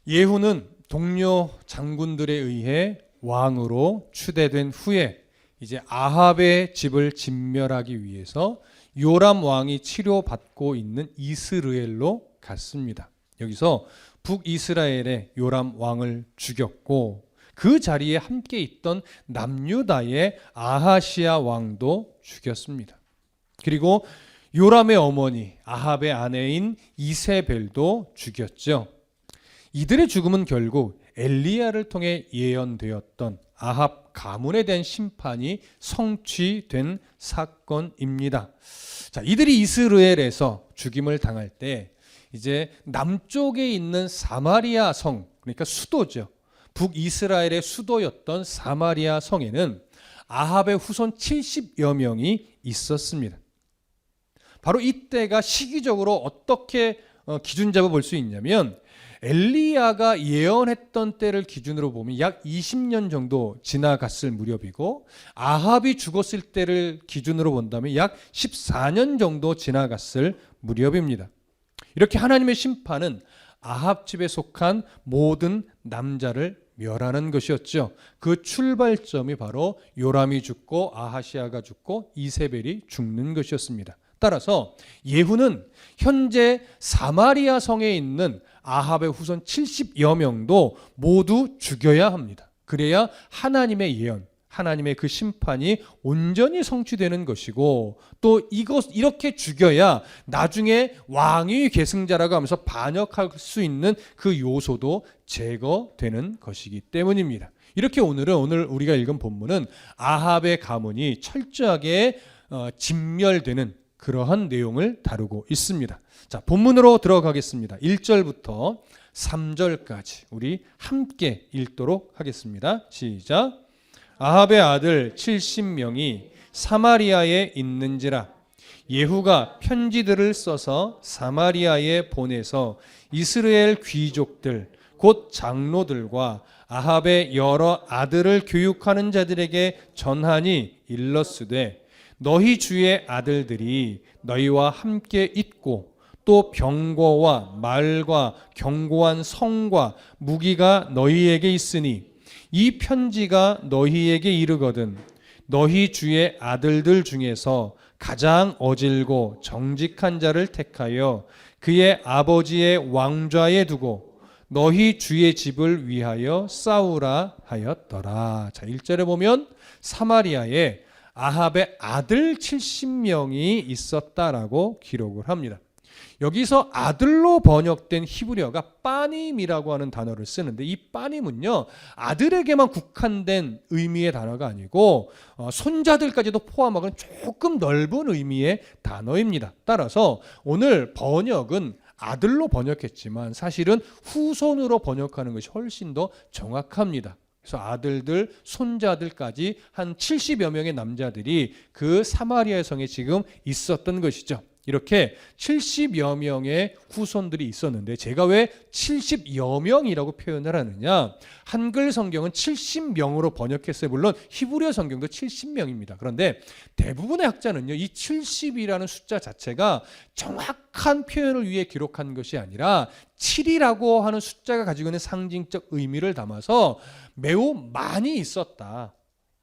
예후는 동료 장군들에 의해 왕으로 추대된 후에 이제 아합의 집을 진멸하기 위해서 요람 왕이 치료받고 있는 이스라엘로 갔습니다. 여기서 북이스라엘의 요람 왕을 죽였고 그 자리에 함께 있던 남유다의 아하시야 왕도 죽였습니다. 그리고 요람의 어머니 아합의 아내인 이세벨도 죽였죠. 이들의 죽음은 결국 엘리야를 통해 예언되었던 아합 가문에 대한 심판이 성취된 사건입니다. 자, 이들이 이스라엘에서 죽임을 당할 때 이제 남쪽에 있는 사마리아 성, 그러니까 수도죠. 북이스라엘의 수도였던 사마리아 성에는 아합의 후손 70여 명이 있었습니다. 바로 이때가 시기적으로 어떻게 기준 잡아 볼 수 있냐면 엘리야가 예언했던 때를 기준으로 보면 약 20년 정도 지나갔을 무렵이고 아합이 죽었을 때를 기준으로 본다면 약 14년 정도 지나갔을 무렵입니다. 이렇게 하나님의 심판은 아합 집에 속한 모든 남자를 멸하는 것이었죠. 그 출발점이 바로 요람이 죽고 아하시야가 죽고 이세벨이 죽는 것이었습니다. 따라서 예후는 현재 사마리아 성에 있는 아합의 후손 70여 명도 모두 죽여야 합니다. 그래야 하나님의 예언, 하나님의 그 심판이 온전히 성취되는 것이고 또 이렇게 죽여야 나중에 왕위 계승자라고 하면서 반역할 수 있는 그 요소도 제거되는 것이기 때문입니다. 이렇게 오늘 우리가 읽은 본문은 아합의 가문이 철저하게 진멸되는 그러한 내용을 다루고 있습니다. 자, 본문으로 들어가겠습니다. 1절부터 3절까지 우리 함께 읽도록 하겠습니다. 시작. 아합의 아들 70명이 사마리아에 있는지라 예후가 편지들을 써서 사마리아에 보내서 이스라엘 귀족들 곧 장로들과 아합의 여러 아들을 교육하는 자들에게 전하니 일렀으되 너희 주의 아들들이 너희와 함께 있고 또 병거와 말과 견고한 성과 무기가 너희에게 있으니 이 편지가 너희에게 이르거든 너희 주의 아들들 중에서 가장 어질고 정직한 자를 택하여 그의 아버지의 왕좌에 두고 너희 주의 집을 위하여 싸우라 하였더라. 자, 1절에 보면 사마리아에 아합의 아들 70명이 있었다라고 기록을 합니다. 여기서 아들로 번역된 히브리어가 빠님이라고 하는 단어를 쓰는데 이 빠님은요 아들에게만 국한된 의미의 단어가 아니고 손자들까지도 포함하는 조금 넓은 의미의 단어입니다. 따라서 오늘 번역은 아들로 번역했지만 사실은 후손으로 번역하는 것이 훨씬 더 정확합니다. 그래서 아들들, 손자들까지 한 70여 명의 남자들이 그 사마리아 성에 지금 있었던 것이죠. 이렇게 70여 명의 후손들이 있었는데 제가 왜 70여 명이라고 표현을 하느냐? 한글 성경은 70명으로 번역했어요. 물론 히브리어 성경도 70명입니다. 그런데 대부분의 학자는요, 이 70이라는 숫자 자체가 정확한 표현을 위해 기록한 것이 아니라 7이라고 하는 숫자가 가지고 있는 상징적 의미를 담아서 매우 많이 있었다.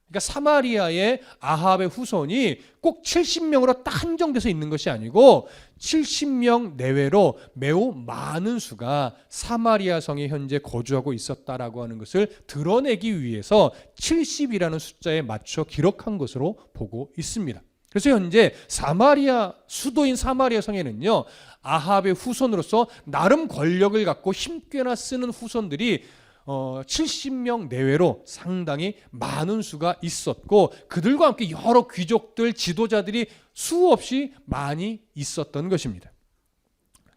그러니까 사마리아의 아합의 후손이 꼭 70명으로 딱 한정돼서 있는 것이 아니고 70명 내외로 매우 많은 수가 사마리아 성에 현재 거주하고 있었다라고 하는 것을 드러내기 위해서 70이라는 숫자에 맞춰 기록한 것으로 보고 있습니다. 그래서 현재 사마리아 수도인 사마리아 성에는요 아합의 후손으로서 나름 권력을 갖고 힘께나 쓰는 후손들이 70명 내외로 상당히 많은 수가 있었고 그들과 함께 여러 귀족들, 지도자들이 수없이 많이 있었던 것입니다.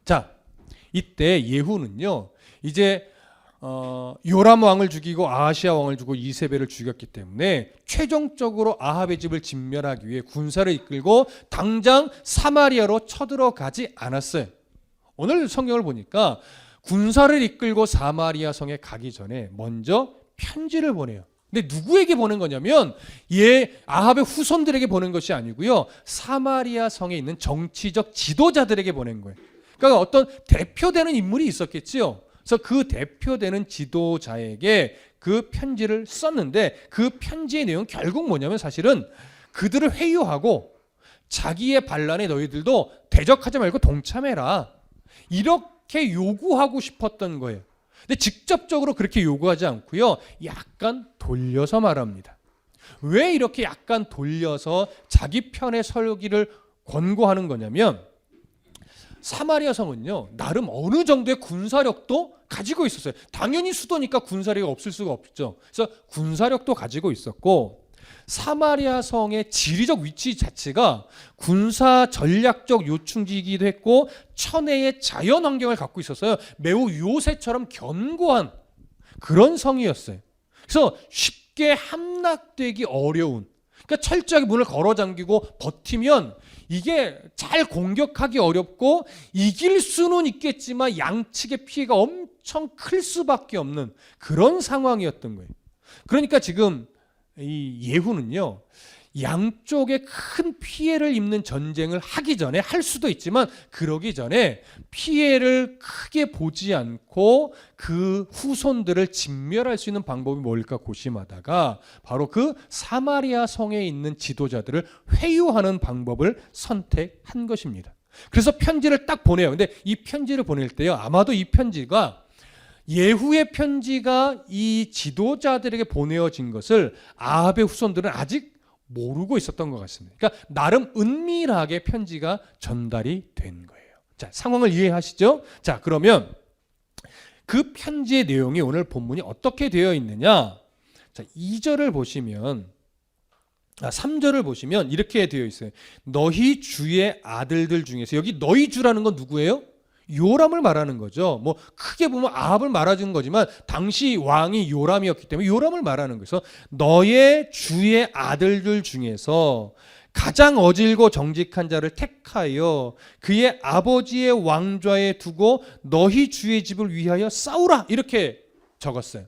자, 이때 예후는요 이제 요람 왕을 죽이고 아하시야 왕을 죽이고 이세벨을 죽였기 때문에 최종적으로 아합의 집을 진멸하기 위해 군사를 이끌고 당장 사마리아로 쳐들어가지 않았어요. 오늘 성경을 보니까 군사를 이끌고 사마리아 성에 가기 전에 먼저 편지를 보내요. 근데 누구에게 보낸 거냐면 아합의 후손들에게 보낸 것이 아니고요. 사마리아 성에 있는 정치적 지도자들에게 보낸 거예요. 그러니까 어떤 대표되는 인물이 있었겠지요. 그래서 그 대표되는 지도자에게 그 편지를 썼는데 그 편지의 내용은 결국 뭐냐면 사실은 그들을 회유하고 자기의 반란에 너희들도 대적하지 말고 동참해라. 이렇게 요구하고 싶었던 거예요. 근데 직접적으로 그렇게 요구하지 않고요. 약간 돌려서 말합니다. 왜 이렇게 약간 돌려서 자기 편의 설기를 권고하는 거냐면 사마리아 성은요. 나름 어느 정도의 군사력도 가지고 있었어요. 당연히 수도니까 군사력이 없을 수가 없죠. 그래서 군사력도 가지고 있었고 사마리아 성의 지리적 위치 자체가 군사 전략적 요충지이기도 했고 천혜의 자연 환경을 갖고 있었어요. 매우 요새처럼 견고한 그런 성이었어요. 그래서 쉽게 함락되기 어려운, 그러니까 철저하게 문을 걸어 잠기고 버티면 이게 잘 공격하기 어렵고 이길 수는 있겠지만 양측의 피해가 엄청 클 수밖에 없는 그런 상황이었던 거예요. 그러니까 지금 이 예후는요, 양쪽에 큰 피해를 입는 전쟁을 하기 전에 할 수도 있지만 그러기 전에 피해를 크게 보지 않고 그 후손들을 진멸할 수 있는 방법이 뭘까 고심하다가 바로 그 사마리아 성에 있는 지도자들을 회유하는 방법을 선택한 것입니다. 그래서 편지를 딱 보내요. 근데 이 편지를 보낼 때요, 아마도 이 편지가 예후의 편지가 이 지도자들에게 보내어진 것을 아합의 후손들은 아직 모르고 있었던 것 같습니다. 그러니까 나름 은밀하게 편지가 전달이 된 거예요. 자, 상황을 이해하시죠? 자, 그러면 그 편지의 내용이 오늘 본문이 어떻게 되어 있느냐? 자, 2절을 보시면 3절을 보시면 이렇게 되어 있어요. 너희 주의 아들들 중에서, 여기 너희 주라는 건 누구예요? 요람을 말하는 거죠. 뭐 크게 보면 아합을 말하는 거지만 당시 왕이 요람이었기 때문에 요람을 말하는 거예요. 그래서 너의 주의 아들들 중에서 가장 어질고 정직한 자를 택하여 그의 아버지의 왕좌에 두고 너희 주의 집을 위하여 싸우라, 이렇게 적었어요.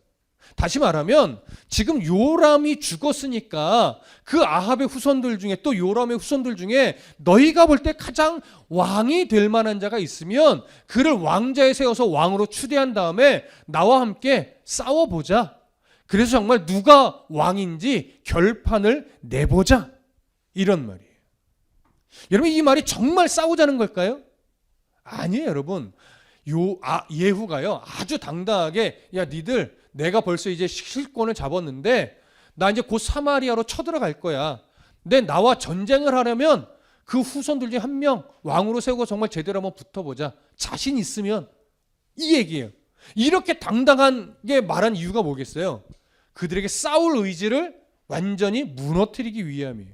다시 말하면 지금 요람이 죽었으니까 그 아합의 후손들 중에 또 요람의 후손들 중에 너희가 볼 때 가장 왕이 될 만한 자가 있으면 그를 왕자에 세워서 왕으로 추대한 다음에 나와 함께 싸워보자. 그래서 정말 누가 왕인지 결판을 내보자, 이런 말이에요. 여러분, 이 말이 정말 싸우자는 걸까요? 아니에요, 여러분. 예후가요 아주 당당하게, 야, 니들 내가 벌써 이제 실권을 잡았는데 나 이제 곧 사마리아로 쳐들어갈 거야. 근데 나와 전쟁을 하려면 그 후손들 중에 한 명 왕으로 세우고 정말 제대로 한번 붙어보자. 자신 있으면, 이 얘기예요. 이렇게 당당하게 말한 이유가 뭐겠어요? 그들에게 싸울 의지를 완전히 무너뜨리기 위함이에요.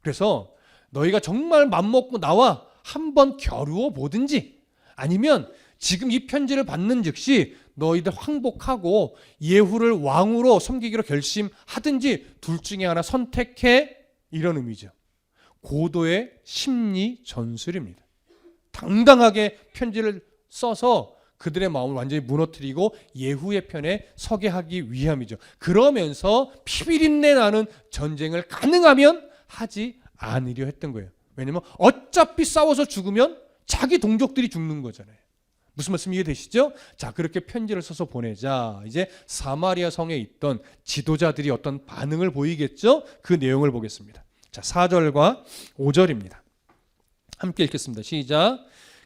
그래서 너희가 정말 맘먹고 나와 한번 겨루어 보든지, 아니면 지금 이 편지를 받는 즉시 너희들 항복하고 예후를 왕으로 섬기기로 결심하든지 둘 중에 하나 선택해, 이런 의미죠. 고도의 심리 전술입니다. 당당하게 편지를 써서 그들의 마음을 완전히 무너뜨리고 예후의 편에 서게 하기 위함이죠. 그러면서 피비린내 나는 전쟁을 가능하면 하지 않으려 했던 거예요. 왜냐하면 어차피 싸워서 죽으면 자기 동족들이 죽는 거잖아요. 무슨 말씀 이해되시죠? 자, 그렇게 편지를 써서 보내자 이제 사마리아 성에 있던 지도자들이 어떤 반응을 보이겠죠? 그 내용을 보겠습니다. 자, 4절과 5절입니다. 함께 읽겠습니다. 시작.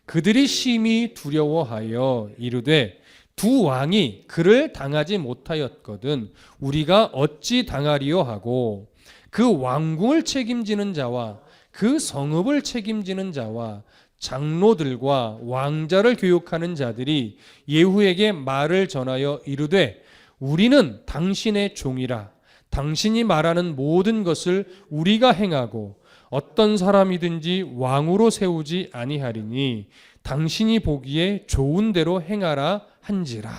그들이 심히 두려워하여 이르되 두 왕이 그를 당하지 못하였거든 우리가 어찌 당하리요 하고 그 왕궁을 책임지는 자와 그 성읍을 책임지는 자와 장로들과 왕자를 교육하는 자들이 예후에게 말을 전하여 이르되 우리는 당신의 종이라 당신이 말하는 모든 것을 우리가 행하고 어떤 사람이든지 왕으로 세우지 아니하리니 당신이 보기에 좋은 대로 행하라 한지라.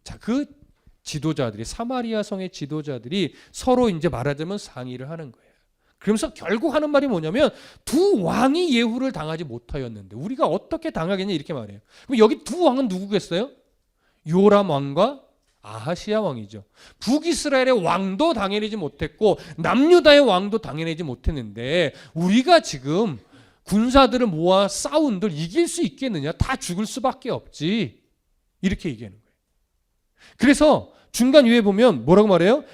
자, 그 지도자들이, 사마리아 성의 지도자들이 서로 이제 말하자면 상의를 하는 거예요. 그러면서 결국 하는 말이 뭐냐면 두 왕이 예후를 당하지 못하였는데 우리가 어떻게 당하겠냐, 이렇게 말해요. 그럼 여기 두 왕은 누구겠어요? 요람 왕과 아하시아 왕이죠. 북이스라엘의 왕도 당해내지 못했고 남유다의 왕도 당해내지 못했는데 우리가 지금 군사들을 모아 싸운들 이길 수 있겠느냐? 다 죽을 수밖에 없지. 이렇게 얘기하는 거예요. 그래서 중간 위에 보면 뭐라고 말해요?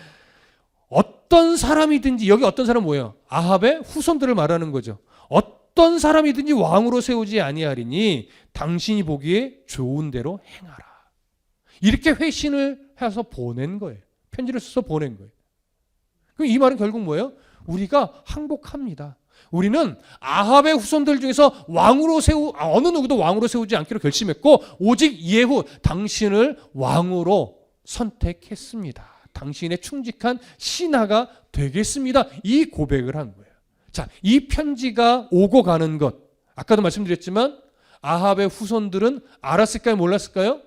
어떤 사람이든지, 여기 어떤 사람은 뭐예요? 아합의 후손들을 말하는 거죠. 어떤 사람이든지 왕으로 세우지 아니하리니 당신이 보기에 좋은 대로 행하라. 이렇게 회신을 해서 보낸 거예요. 편지를 써서 보낸 거예요. 그럼 이 말은 결국 뭐예요? 우리가 항복합니다. 우리는 아합의 후손들 중에서 어느 누구도 왕으로 세우지 않기로 결심했고 오직 예후 당신을 왕으로 선택했습니다. 당신의 충직한 신하가 되겠습니다. 이 고백을 한 거예요. 자, 이 편지가 오고 가는 것, 아까도 말씀드렸지만 아합의 후손들은 알았을까요? 몰랐을까요?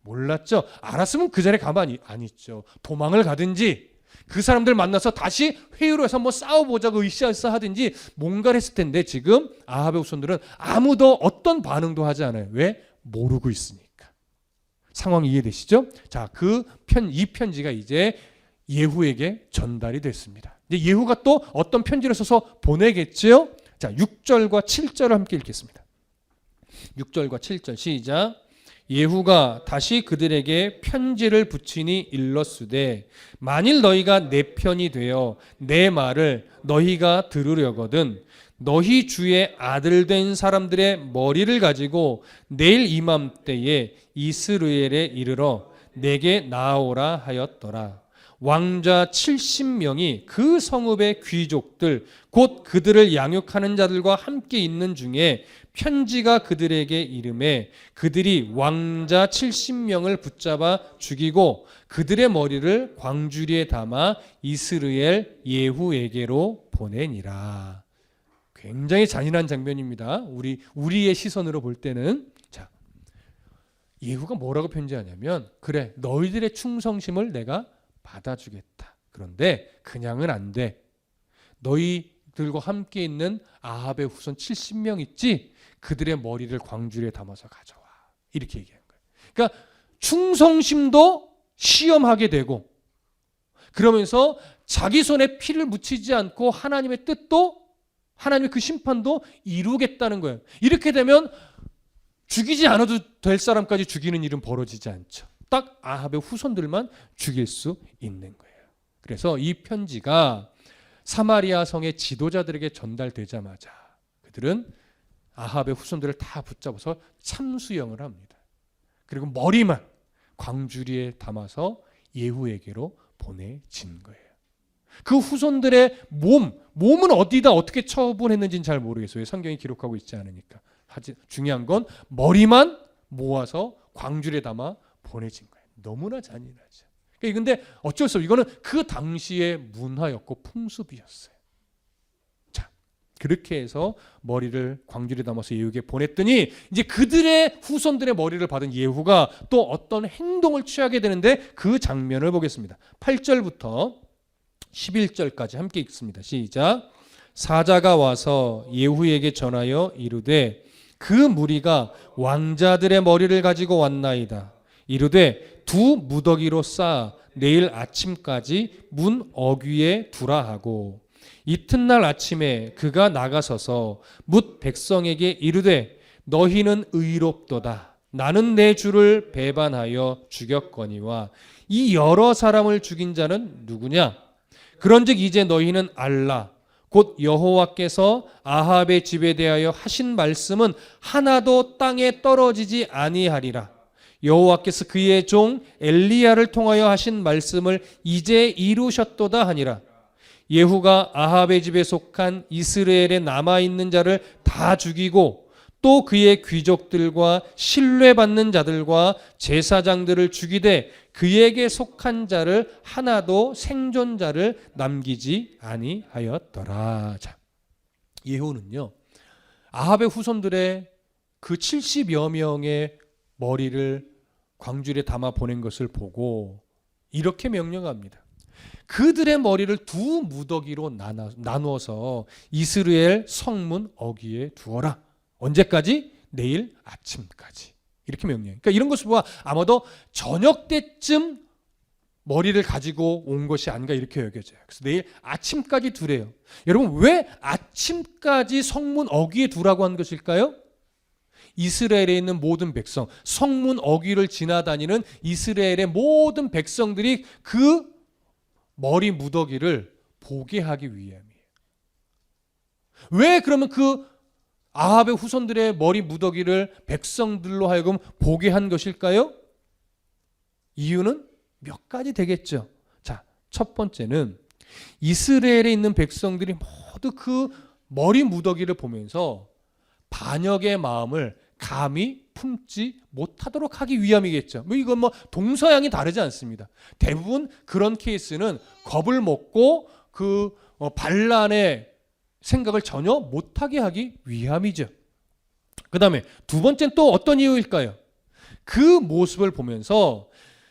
몰랐죠. 알았으면 그 자리에 가만히 안 있죠. 도망을 가든지 그 사람들 만나서 다시 회의로 해서 한번 싸워보자고 으쌰으쌰 하든지 뭔가를 했을 텐데 지금 아합의 후손들은 아무도 어떤 반응도 하지 않아요. 왜? 모르고 있으니까. 상황이 이해되시죠? 자, 이 편지가 이제 예후에게 전달이 됐습니다. 이제 예후가 또 어떤 편지를 써서 보내겠죠? 자, 6절과 7절을 함께 읽겠습니다. 6절과 7절 시작. 예후가 다시 그들에게 편지를 붙이니 일렀으되 만일 너희가 내 편이 되어 내 말을 너희가 들으려거든 너희 주의 아들 된 사람들의 머리를 가지고 내일 이맘때에 이스라엘에 이르러 내게 나아오라 하였더라. 왕자 70명이 그 성읍의 귀족들 곧 그들을 양육하는 자들과 함께 있는 중에 편지가 그들에게 이름에 그들이 왕자 70명을 붙잡아 죽이고 그들의 머리를 광주리에 담아 이스라엘 예후에게로 보내니라. 굉장히 잔인한 장면입니다. 우리의 시선으로 볼 때는. 자, 예후가 뭐라고 편지하냐면 그래 너희들의 충성심을 내가 받아주겠다. 그런데 그냥은 안 돼. 너희들과 함께 있는 아합의 후손 70명 있지? 그들의 머리를 광주리에 담아서 가져와. 이렇게 얘기한 거예요. 그러니까 충성심도 시험하게 되고 그러면서 자기 손에 피를 묻히지 않고 하나님의 뜻도 하나님의 그 심판도 이루겠다는 거예요. 이렇게 되면 죽이지 않아도 될 사람까지 죽이는 일은 벌어지지 않죠. 딱 아합의 후손들만 죽일 수 있는 거예요. 그래서 이 편지가 사마리아 성의 지도자들에게 전달되자마자 그들은 아합의 후손들을 다 붙잡아서 참수형을 합니다. 그리고 머리만 광주리에 담아서 예후에게로 보내진 거예요. 그 후손들의 몸은 어디다 어떻게 처분했는지는 잘 모르겠어요. 성경이 기록하고 있지 않으니까. 중요한 건 머리만 모아서 광주리에 담아 보내진 거예요. 너무나 잔인하죠. 그런데 어쩔 수 없어요. 이거는 그 당시의 문화였고 풍습이었어요. 자, 그렇게 해서 머리를 광주리에 담아서 예후에게 보냈더니 이제 그들의 후손들의 머리를 받은 예후가 또 어떤 행동을 취하게 되는데 그 장면을 보겠습니다. 8절부터 11절까지 함께 읽습니다. 시작. 사자가 와서 예후에게 전하여 이르되 그 무리가 왕자들의 머리를 가지고 왔나이다. 이르되 두 무더기로 쌓아 내일 아침까지 문 어귀에 두라 하고 이튿날 아침에 그가 나가서서 뭇 백성에게 이르되 너희는 의롭도다. 나는 내 주를 배반하여 죽였거니와 이 여러 사람을 죽인 자는 누구냐? 그런즉 이제 너희는 알라. 곧 여호와께서 아합의 집에 대하여 하신 말씀은 하나도 땅에 떨어지지 아니하리라. 여호와께서 그의 종 엘리야를 통하여 하신 말씀을 이제 이루셨도다 하니라. 예후가 아합의 집에 속한 이스라엘에 남아있는 자를 다 죽이고 또 그의 귀족들과 신뢰받는 자들과 제사장들을 죽이되 그에게 속한 자를 하나도 생존자를 남기지 아니하였더라. 자, 예후는요 아합의 후손들의 그 70여 명의 머리를 광주리에 담아 보낸 것을 보고 이렇게 명령합니다. 그들의 머리를 두 무더기로 나누어서 이스라엘 성문 어귀에 두어라. 언제까지? 내일 아침까지. 이렇게 명령해요. 그러니까 이런 것을 보아 아마도 저녁 때쯤 머리를 가지고 온 것이 아닌가 이렇게 여겨져요. 그래서 내일 아침까지 두래요. 여러분 왜 아침까지 성문 어귀에 두라고 한 것일까요? 이스라엘에 있는 모든 백성, 성문 어귀를 지나다니는 이스라엘의 모든 백성들이 그 머리 무더기를 보게 하기 위함이에요. 왜 그러면 그 아합의 후손들의 머리 무더기를 백성들로 하여금 보게 한 것일까요? 이유는 몇 가지 되겠죠. 자, 첫 번째는 이스라엘에 있는 백성들이 모두 그 머리 무더기를 보면서 반역의 마음을 감히 품지 못하도록 하기 위함이겠죠. 이건 동서양이 다르지 않습니다. 대부분 그런 케이스는 겁을 먹고 그 반란의 생각을 전혀 못하게 하기 위함이죠. 그 다음에 두 번째는 또 어떤 이유일까요? 그 모습을 보면서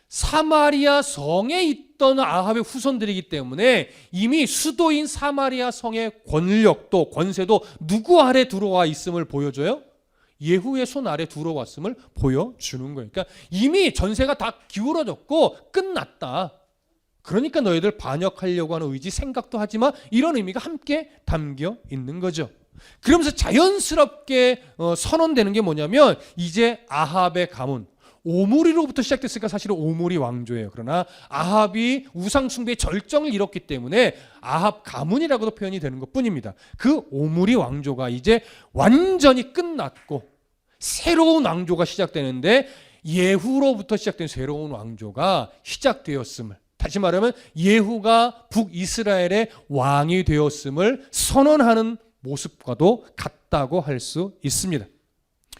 사마리아 성에 있던 아합의 후손들이기 때문에 이미 수도인 사마리아 성의 권력도 권세도 누구 아래 들어와 있음을 보여줘요? 예후의 손 아래 들어왔음을 보여주는 거예요. 그러니까 이미 전세가 다 기울어졌고 끝났다. 그러니까 너희들 반역하려고 하는 의지 생각도 하지 마. 이런 의미가 함께 담겨 있는 거죠. 그러면서 자연스럽게 선언되는 게 뭐냐면 이제 아합의 가문, 오므리로부터 시작됐으니까 사실은 오므리 왕조예요. 그러나 아합이 우상숭배의 절정을 이뤘기 때문에 아합 가문이라고도 표현이 되는 것뿐입니다. 그 오므리 왕조가 이제 완전히 끝났고 새로운 왕조가 시작되는데 예후로부터 시작된 새로운 왕조가 시작되었음을, 다시 말하면 예후가 북이스라엘의 왕이 되었음을 선언하는 모습과도 같다고 할 수 있습니다.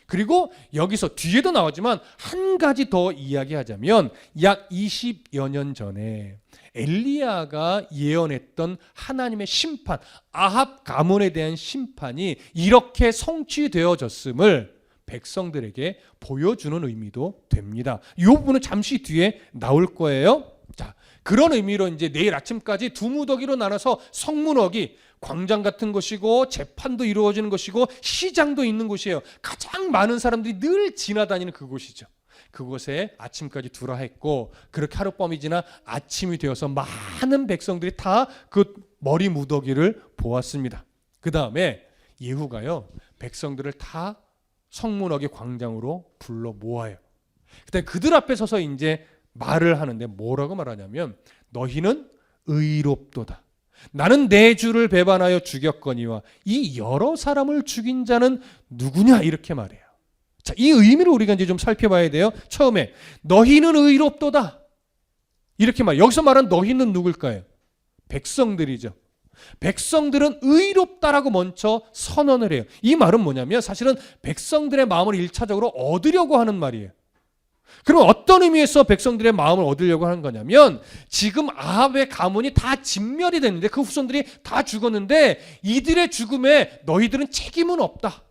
그리고 여기서 뒤에도 나오지만 한 가지 더 이야기하자면 약 20여 년 전에 엘리야가 예언했던 하나님의 심판, 아합 가문에 대한 심판이 이렇게 성취되어졌음을 백성들에게 보여주는 의미도 됩니다. 이 부분은 잠시 뒤에 나올 거예요. 자, 그런 의미로 이제 내일 아침까지 두 무더기로 나눠서 성문어기, 광장 같은 것이고 재판도 이루어지는 것이고 시장도 있는 곳이에요. 가장 많은 사람들이 늘 지나다니는 그곳이죠. 그곳에 아침까지 두라 했고 그렇게 하룻밤이 지나 아침이 되어서 많은 백성들이 다 그 머리 무더기를 보았습니다. 그 다음에 예후가요 백성들을 다 성문어기 광장으로 불러 모아요. 그때 그들 앞에 서서 이제 말을 하는데 뭐라고 말하냐면 너희는 의롭도다. 나는 내 주를 배반하여 죽였거니와 이 여러 사람을 죽인 자는 누구냐 이렇게 말해요. 자, 이 의미를 우리가 이제 좀 살펴봐야 돼요. 처음에 너희는 의롭도다 이렇게 말. 여기서 말한 너희는 누굴까요? 백성들이죠. 백성들은 의롭다라고 먼저 선언을 해요. 이 말은 뭐냐면 사실은 백성들의 마음을 1차적으로 얻으려고 하는 말이에요. 그럼 어떤 의미에서 백성들의 마음을 얻으려고 하는 거냐면 지금 아합의 가문이 다 진멸이 됐는데 그 후손들이 다 죽었는데 이들의 죽음에 너희들은 책임은 없다.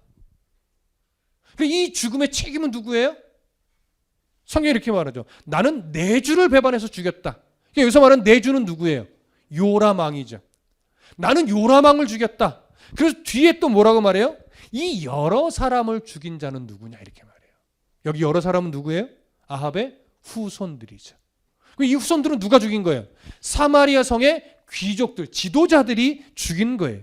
이 죽음의 책임은 누구예요? 성경이 이렇게 말하죠. 나는 내 주를 배반해서 죽였다. 여기서 말하는 내 주는 누구예요? 요람 왕이죠. 나는 요람 왕을 죽였다. 그래서 뒤에 또 뭐라고 말해요? 이 여러 사람을 죽인 자는 누구냐 이렇게 말해요. 여기 여러 사람은 누구예요? 아합의 후손들이죠. 이 후손들은 누가 죽인 거예요? 사마리아 성의 귀족들, 지도자들이 죽인 거예요.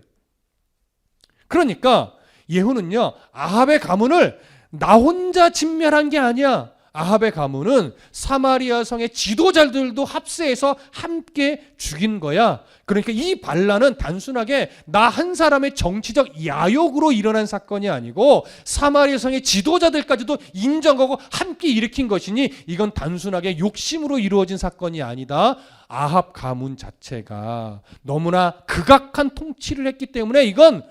그러니까 예후는요 아합의 가문을 나 혼자 진멸한 게 아니야. 아합의 가문은 사마리아 성의 지도자들도 합세해서 함께 죽인 거야. 그러니까 이 반란은 단순하게 나 한 사람의 정치적 야욕으로 일어난 사건이 아니고 사마리아 성의 지도자들까지도 인정하고 함께 일으킨 것이니 이건 단순하게 욕심으로 이루어진 사건이 아니다. 아합 가문 자체가 너무나 극악한 통치를 했기 때문에 이건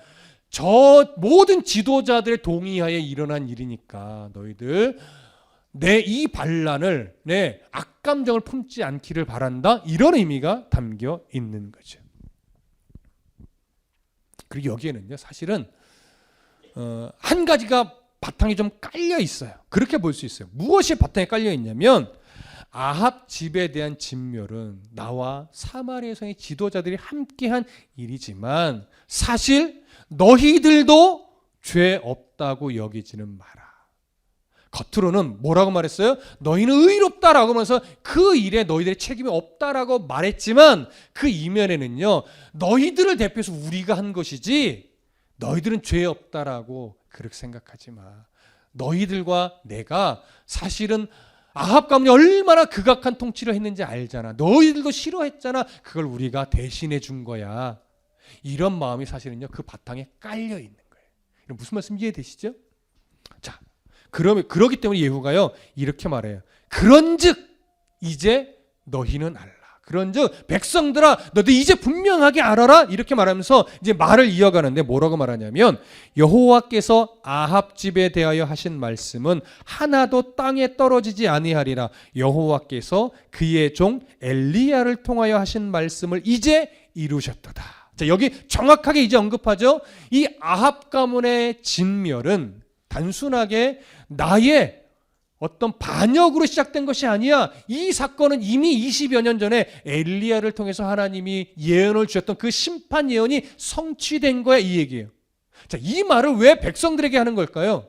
저 모든 지도자들의 동의하에 일어난 일이니까 너희들 내 이 반란을 내 악감정을 품지 않기를 바란다. 이런 의미가 담겨 있는 거죠. 그리고 여기에는요 사실은 한 가지가 바탕이 좀 깔려 있어요. 그렇게 볼 수 있어요. 무엇이 바탕에 깔려 있냐면 아합 집에 대한 진멸은 나와 사마리아 성의 지도자들이 함께한 일이지만 사실 너희들도 죄 없다고 여기지는 마라. 겉으로는 뭐라고 말했어요? 너희는 의롭다라고 하면서 그 일에 너희들의 책임이 없다라고 말했지만 그 이면에는요 너희들을 대표해서 우리가 한 것이지 너희들은 죄 없다라고 그렇게 생각하지 마. 너희들과 내가 사실은 아합 가문이 얼마나 극악한 통치를 했는지 알잖아. 너희들도 싫어했잖아. 그걸 우리가 대신해 준 거야. 이런 마음이 사실은요, 그 바탕에 깔려 있는 거예요. 이런 무슨 말씀 이해되시죠? 자, 그러기 때문에 예후가요 이렇게 말해요. 그런즉 이제 너희는 알라. 그런즉 백성들아, 너도 이제 분명하게 알아라. 이렇게 말하면서 이제 말을 이어가는데 뭐라고 말하냐면, 여호와께서 아합 집에 대하여 하신 말씀은 하나도 땅에 떨어지지 아니하리라. 여호와께서 그의 종 엘리야를 통하여 하신 말씀을 이제 이루셨도다. 자, 여기 정확하게 이제 언급하죠. 이 아합 가문의 진멸은 단순하게 나의 어떤 반역으로 시작된 것이 아니야. 이 사건은 이미 20여 년 전에 엘리야를 통해서 하나님이 예언을 주셨던 그 심판 예언이 성취된 거야, 이 얘기예요. 자, 이 말을 왜 백성들에게 하는 걸까요?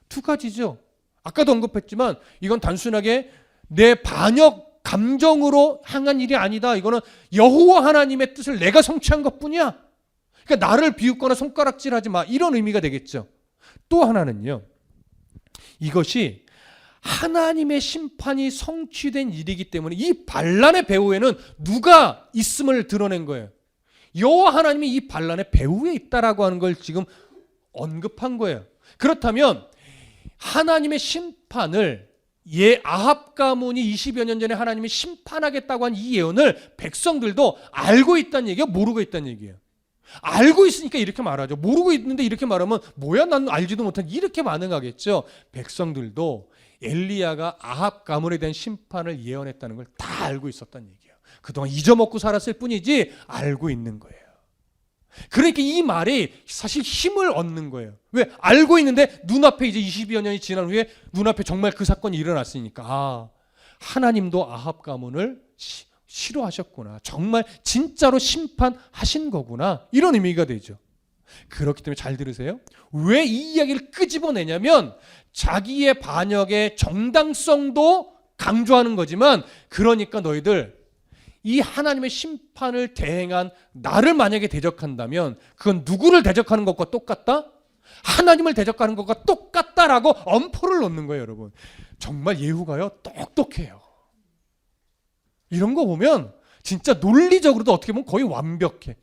두 가지죠. 아까도 언급했지만 이건 단순하게 내 반역 감정으로 향한 일이 아니다. 이거는 여호와 하나님의 뜻을 내가 성취한 것뿐이야. 그러니까 나를 비웃거나 손가락질하지 마, 이런 의미가 되겠죠. 또 하나는요, 이것이 하나님의 심판이 성취된 일이기 때문에 이 반란의 배후에는 누가 있음을 드러낸 거예요. 여호와 하나님이 이 반란의 배후에 있다라고 하는 걸 지금 언급한 거예요. 그렇다면 하나님의 심판을 아합 가문이 20여 년 전에 하나님이 심판하겠다고 한 이 예언을 백성들도 알고 있다는 얘기예요? 모르고 있다는 얘기예요? 알고 있으니까 이렇게 말하죠. 모르고 있는데 이렇게 말하면 뭐야, 난 알지도 못한, 이렇게 반응하겠죠. 백성들도 엘리야가 아합 가문에 대한 심판을 예언했다는 걸 다 알고 있었다는 얘기예요. 그동안 잊어먹고 살았을 뿐이지 알고 있는 거예요. 그러니까 이 말이 사실 힘을 얻는 거예요. 왜? 알고 있는데 눈앞에 이제 20여 년이 지난 후에 눈앞에 정말 그 사건이 일어났으니까 하나님도 아합 가문을 싫어하셨구나. 정말 진짜로 심판하신 거구나. 이런 의미가 되죠. 그렇기 때문에 잘 들으세요. 왜 이 이야기를 끄집어내냐면 자기의 반역의 정당성도 강조하는 거지만, 그러니까 너희들 이 하나님의 심판을 대행한 나를 만약에 대적한다면 그건 누구를 대적하는 것과 똑같다? 하나님을 대적하는 것과 똑같다라고 엄포를 놓는 거예요, 여러분. 정말 예후가요 똑똑해요. 이런 거 보면 진짜 논리적으로도 어떻게 보면 거의 완벽해.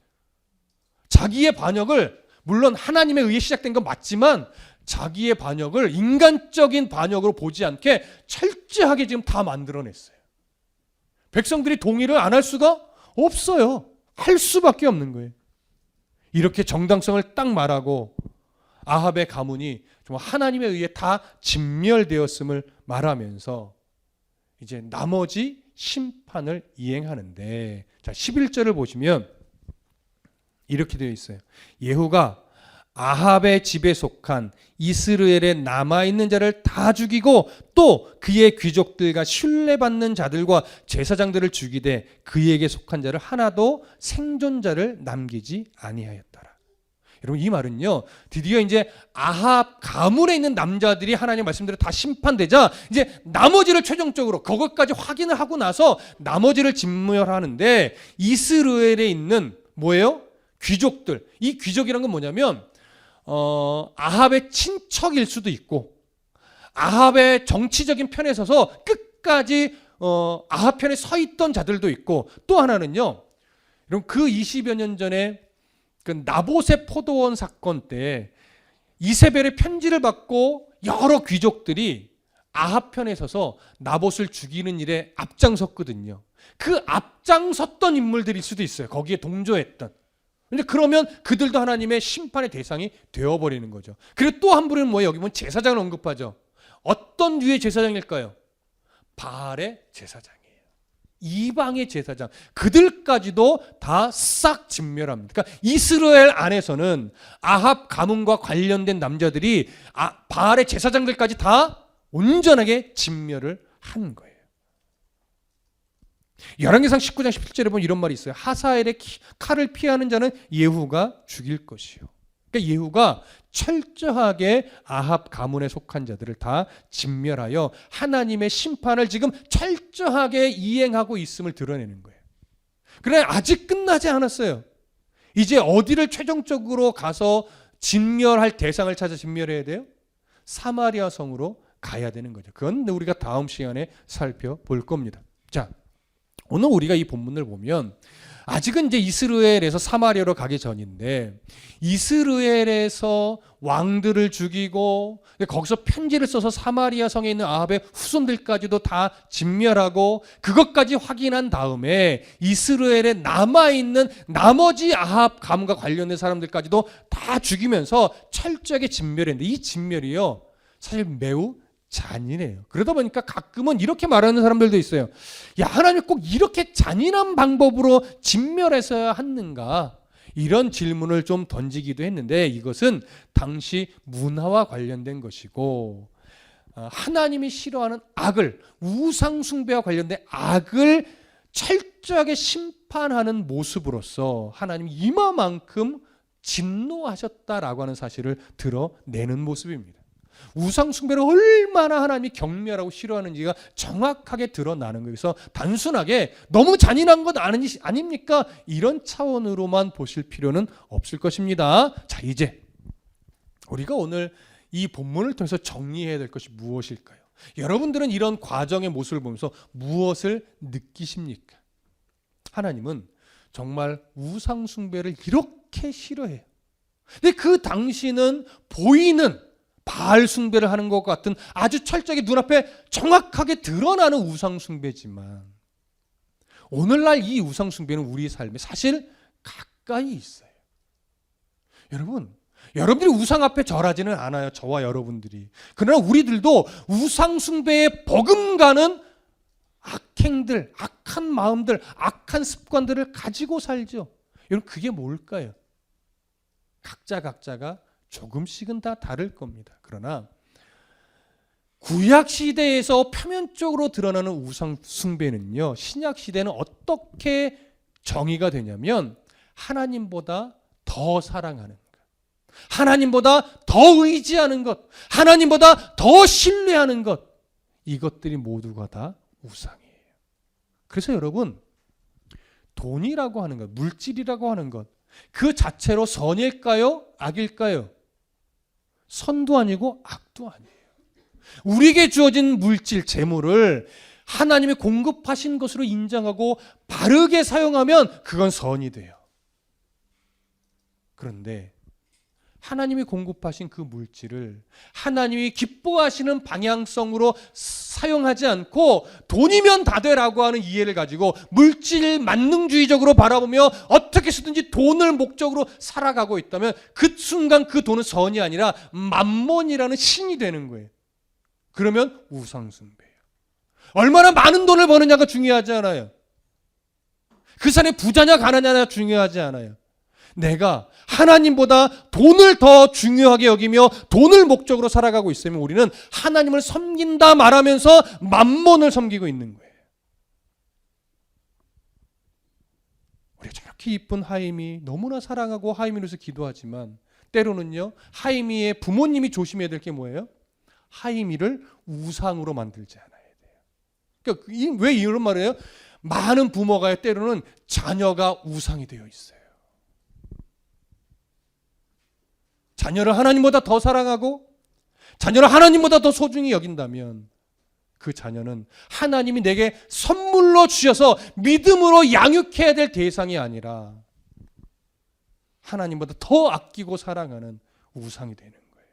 자기의 반역을, 물론 하나님에 의해 시작된 건 맞지만 자기의 반역을 인간적인 반역으로 보지 않게 철저하게 지금 다 만들어냈어요. 백성들이 동의를 안 할 수가 없어요. 할 수밖에 없는 거예요. 이렇게 정당성을 딱 말하고 아합의 가문이 정말 하나님에 의해 다 진멸되었음을 말하면서 이제 나머지 심판을 이행하는데, 자 11절을 보시면 이렇게 되어 있어요. 예후가 아합의 집에 속한 이스라엘에 남아있는 자를 다 죽이고 또 그의 귀족들과 신뢰받는 자들과 제사장들을 죽이되 그에게 속한 자를 하나도 생존자를 남기지 아니하였더라. 여러분, 이 말은요, 드디어 이제 아합 가문에 있는 남자들이 하나님 말씀대로 다 심판되자 이제 나머지를 최종적으로 그것까지 확인을 하고 나서 나머지를 진멸하는데, 이스라엘에 있는 뭐예요? 귀족들. 이 귀족이란 건 뭐냐면 아합의 친척일 수도 있고 아합의 정치적인 편에 서서 끝까지 아합 편에 서 있던 자들도 있고, 또 하나는요, 여러분 그 20여 년 전에 그 나봇의 포도원 사건 때 이세벨의 편지를 받고 여러 귀족들이 아합 편에 서서 나봇을 죽이는 일에 앞장섰거든요. 그 앞장섰던 인물들일 수도 있어요. 거기에 동조했던. 근데 그러면 그들도 하나님의 심판의 대상이 되어버리는 거죠. 그리고 또 한 분은 뭐예요? 여기 보면 제사장을 언급하죠. 어떤 류의 제사장일까요? 바알의 제사장이에요. 이방의 제사장. 그들까지도 다 싹 진멸합니다. 그러니까 이스라엘 안에서는 아합 가문과 관련된 남자들이 바알의 제사장들까지 다 온전하게 진멸을 한 거예요. 열왕기상 19장 17절에 보면 이런 말이 있어요. 하사엘의 칼을 피하는 자는 예후가 죽일 것이요. 그러니까 예후가 철저하게 아합 가문에 속한 자들을 다 진멸하여 하나님의 심판을 지금 철저하게 이행하고 있음을 드러내는 거예요. 그러나 아직 끝나지 않았어요. 이제 어디를 최종적으로 가서 진멸할 대상을 찾아 진멸해야 돼요? 사마리아 성으로 가야 되는 거죠. 그건 우리가 다음 시간에 살펴볼 겁니다. 자, 오늘 우리가 이 본문을 보면 아직은 이제 이스라엘에서 사마리아로 가기 전인데 이스라엘에서 왕들을 죽이고 거기서 편지를 써서 사마리아 성에 있는 아합의 후손들까지도 다 진멸하고 그것까지 확인한 다음에 이스라엘에 남아있는 나머지 아합 가문과 관련된 사람들까지도 다 죽이면서 철저하게 진멸했는데 이 진멸이요 사실 매우 잔인해요. 그러다 보니까 가끔은 이렇게 말하는 사람들도 있어요. 야, 하나님 꼭 이렇게 잔인한 방법으로 진멸해서야 하는가? 이런 질문을 좀 던지기도 했는데 이것은 당시 문화와 관련된 것이고 하나님이 싫어하는 악을 우상 숭배와 관련된 악을 철저하게 심판하는 모습으로서 하나님이 이마만큼 진노하셨다라고 하는 사실을 드러내는 모습입니다. 우상 숭배를 얼마나 하나님이 경멸하고 싫어하는지가 정확하게 드러나는 거예요. 그래서 단순하게 너무 잔인한 것 아닙니까? 이런 차원으로만 보실 필요는 없을 것입니다. 자, 이제 우리가 오늘 이 본문을 통해서 정리해야 될 것이 무엇일까요? 여러분들은 이런 과정의 모습을 보면서 무엇을 느끼십니까? 하나님은 정말 우상 숭배를 이렇게 싫어해요. 근데 그 당시는 보이는 바알 숭배를 하는 것 같은 아주 철저하게 눈앞에 정확하게 드러나는 우상 숭배지만 오늘날 이 우상 숭배는 우리 삶에 사실 가까이 있어요. 여러분들이 우상 앞에 절하지는 않아요. 저와 여러분들이. 그러나 우리들도 우상 숭배에 버금가는 악행들, 악한 마음들, 악한 습관들을 가지고 살죠. 여러분 그게 뭘까요? 각자가 조금씩은 다 다를 겁니다. 그러나 구약 시대에서 표면적으로 드러나는 우상 숭배는요, 신약 시대는 어떻게 정의가 되냐면 하나님보다 더 사랑하는 것, 하나님보다 더 의지하는 것, 하나님보다 더 신뢰하는 것, 이것들이 모두가 다 우상이에요. 그래서 여러분, 돈이라고 하는 것, 물질이라고 하는 것, 그 자체로 선일까요? 악일까요? 선도 아니고 악도 아니에요. 우리에게 주어진 물질, 재물을 하나님이 공급하신 것으로 인정하고 바르게 사용하면 그건 선이 돼요. 그런데 하나님이 공급하신 그 물질을 하나님이 기뻐하시는 방향성으로 사용하지 않고 돈이면 다 되라고 하는 이해를 가지고 물질 만능주의적으로 바라보며 어떻게 쓰든지 돈을 목적으로 살아가고 있다면 그 순간 그 돈은 선이 아니라 만몬이라는 신이 되는 거예요. 그러면 우상숭배예요. 얼마나 많은 돈을 버느냐가 중요하지 않아요. 그 사람이 부자냐 가난하냐 중요하지 않아요. 내가 하나님보다 돈을 더 중요하게 여기며 돈을 목적으로 살아가고 있으면 우리는 하나님을 섬긴다 말하면서 만몬을 섬기고 있는 거예요. 우리가 저렇게 이쁜 하임이 너무나 사랑하고 하임이를 위해서 기도하지만 때로는요, 하임이의 부모님이 조심해야 될 게 뭐예요? 하임이를 우상으로 만들지 않아야 돼요. 그러니까 왜 이런 말을 해요? 많은 부모가 때로는 자녀가 우상이 되어 있어요. 자녀를 하나님보다 더 사랑하고 자녀를 하나님보다 더 소중히 여긴다면 그 자녀는 하나님이 내게 선물로 주셔서 믿음으로 양육해야 될 대상이 아니라 하나님보다 더 아끼고 사랑하는 우상이 되는 거예요.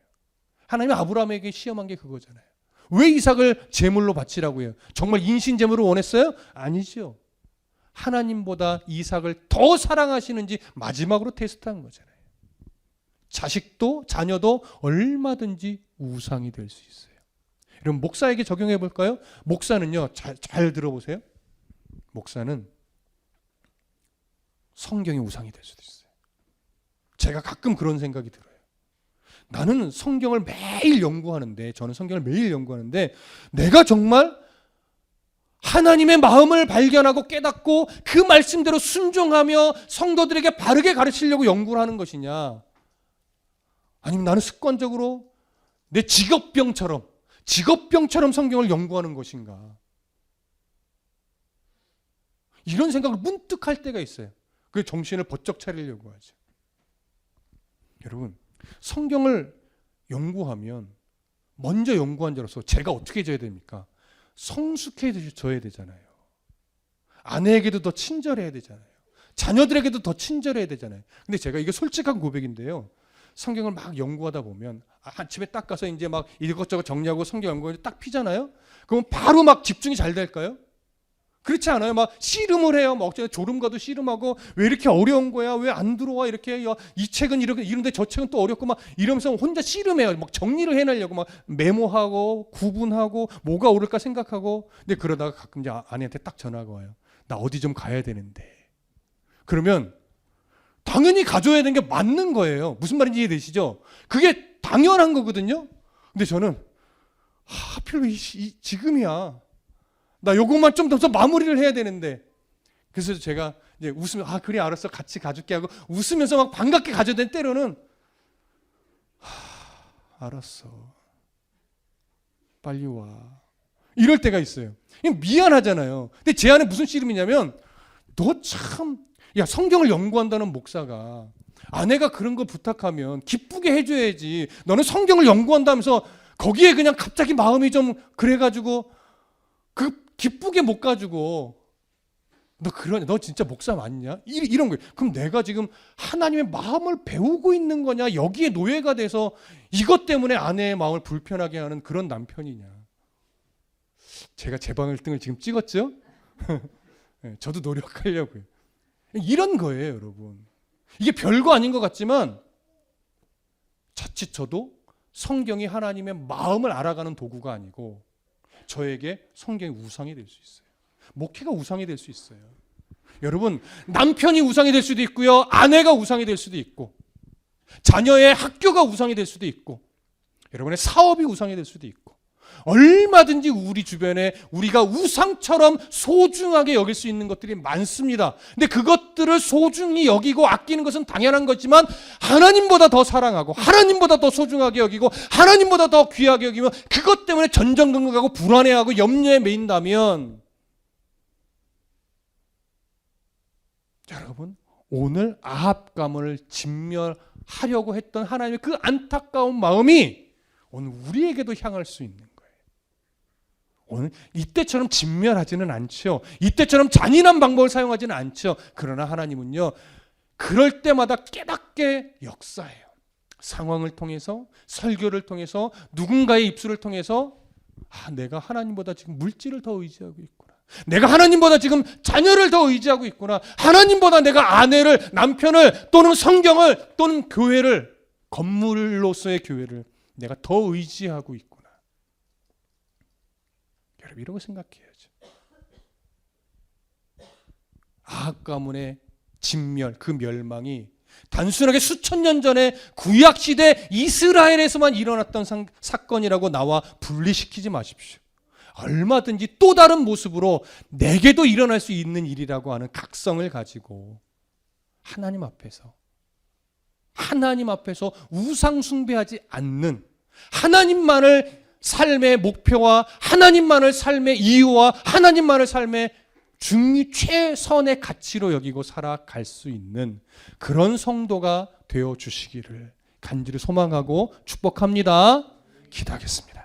하나님이 아브라함에게 시험한 게 그거잖아요. 왜 이삭을 제물로 바치라고 해요? 정말 인신제물을 원했어요? 아니죠. 하나님보다 이삭을 더 사랑하시는지 마지막으로 테스트한 거잖아요. 자식도 자녀도 얼마든지 우상이 될 수 있어요. 여러분 목사에게 적용해 볼까요? 목사는요, 잘 들어보세요. 목사는 성경이 우상이 될 수도 있어요. 제가 가끔 그런 생각이 들어요. 나는 성경을 매일 연구하는데, 저는 성경을 매일 연구하는데 내가 정말 하나님의 마음을 발견하고 깨닫고 그 말씀대로 순종하며 성도들에게 바르게 가르치려고 연구를 하는 것이냐, 아니면 나는 습관적으로 내 직업병처럼 성경을 연구하는 것인가, 이런 생각을 문득 할 때가 있어요. 그 정신을 번쩍 차리려고 하죠. 여러분, 성경을 연구하면 먼저 연구한 자로서 제가 어떻게 져야 됩니까? 성숙해져야 되잖아요. 아내에게도 더 친절해야 되잖아요. 자녀들에게도 더 친절해야 되잖아요. 근데 제가 이게 솔직한 고백인데요. 성경을 막 연구하다 보면 아침에 딱 가서 이제 막 이것저것 정리하고 성경 연구를 딱 피잖아요. 그럼 바로 막 집중이 잘 될까요? 그렇지 않아요. 막 씨름을 해요. 막 졸음과도 씨름하고 왜 이렇게 어려운 거야? 왜 안 들어와? 이렇게 이 책은 이렇게 이런데 저 책은 또 어렵고 막 이러면서 혼자 씨름해요. 막 정리를 해내려고 막 메모하고 구분하고 뭐가 옳을까 생각하고. 근데 그러다가 가끔 이제 아내한테 딱 전화가 와요. 나 어디 좀 가야 되는데. 그러면 당연히 가져야 되는 게 맞는 거예요. 무슨 말인지 이해되시죠? 그게 당연한 거거든요. 근데 저는 하필 왜 지금이야. 나 요것만 좀 더 마무리를 해야 되는데. 그래서 제가 이제 웃으면 그래 알았어 같이 가줄게 하고 웃으면서 막 반갑게 가져야 되는 때로는 알았어 빨리 와 이럴 때가 있어요. 미안하잖아요. 근데 제 안에 무슨 씨름이냐면 너 참 야 성경을 연구한다는 목사가 아내가 그런 거 부탁하면 기쁘게 해줘야지. 너는 성경을 연구한다면서 거기에 그냥 갑자기 마음이 좀 그래가지고 기쁘게 못 가지고 너 진짜 목사 맞냐? 이런 거예요. 그럼 내가 지금 하나님의 마음을 배우고 있는 거냐? 여기에 노예가 돼서 이것 때문에 아내의 마음을 불편하게 하는 그런 남편이냐? 제가 제 방 1등을 지금 찍었죠? 저도 노력하려고요. 이런 거예요, 여러분. 이게 별거 아닌 것 같지만 자칫 저도 성경이 하나님의 마음을 알아가는 도구가 아니고 저에게 성경이 우상이 될 수 있어요. 목회가 우상이 될 수 있어요. 여러분, 남편이 우상이 될 수도 있고요. 아내가 우상이 될 수도 있고 자녀의 학교가 우상이 될 수도 있고 여러분의 사업이 우상이 될 수도 있고 얼마든지 우리 주변에 우리가 우상처럼 소중하게 여길 수 있는 것들이 많습니다. 근데 그것들을 소중히 여기고 아끼는 것은 당연한 거지만 하나님보다 더 사랑하고 하나님보다 더 소중하게 여기고 하나님보다 더 귀하게 여기면 그것 때문에 전전긍긍하고 불안해하고 염려에 매인다면 여러분 오늘 아합 가문을 진멸하려고 했던 하나님의 그 안타까운 마음이 오늘 우리에게도 향할 수 있는 거예요. 오늘 이때처럼 진멸하지는 않죠. 이때처럼 잔인한 방법을 사용하지는 않죠. 그러나 하나님은요 그럴 때마다 깨닫게 역사해요. 상황을 통해서 설교를 통해서 누군가의 입술을 통해서 내가 하나님보다 지금 물질을 더 의지하고 있구나. 내가 하나님보다 지금 자녀를 더 의지하고 있구나. 하나님보다 내가 아내를 남편을 또는 성경을 또는 교회를 건물로서의 교회를 내가 더 의지하고 있구나. 여러분 이러고 생각해야죠. 아합 가문의 진멸, 그 멸망이 단순하게 수천 년 전에 구약시대 이스라엘에서만 일어났던 사건이라고 나와 분리시키지 마십시오. 얼마든지 또 다른 모습으로 내게도 일어날 수 있는 일이라고 하는 각성을 가지고 하나님 앞에서 우상 숭배하지 않는 하나님만을 삶의 목표와 하나님만을 삶의 이유와 하나님만을 삶의 최선의 가치로 여기고 살아갈 수 있는 그런 성도가 되어 주시기를 간절히 소망하고 축복합니다. 기도하겠습니다.